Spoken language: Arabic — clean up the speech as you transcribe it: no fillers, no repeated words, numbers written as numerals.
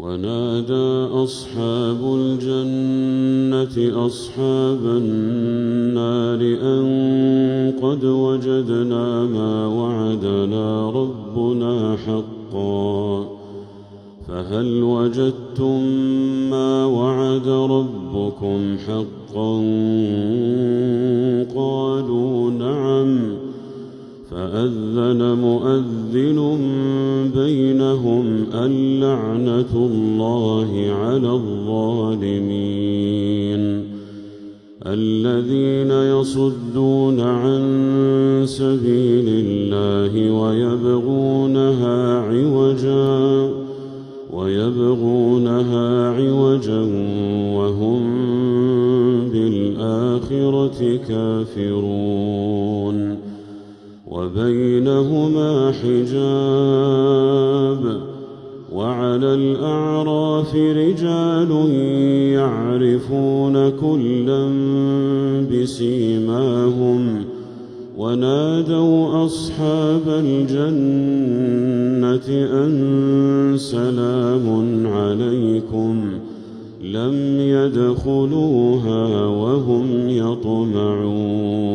ونادى أصحاب الجنة أصحاب النار أن قد وجدنا ما وعدنا ربنا حقا فهل وجدتم ما وعد ربكم حقا قالوا نعم فأذن مؤذن بينهم اللعنة الله على الظالمين الذين يصدون عن سبيل الله ويبغونها عوجا وهم بالآخرة كافرون وبينهما حجاب وعلى الأعراف رجال يعرفون كلا بسيماهم ونادوا أصحاب الجنة أن سلام عليكم لم يدخلوها وهم يطمعون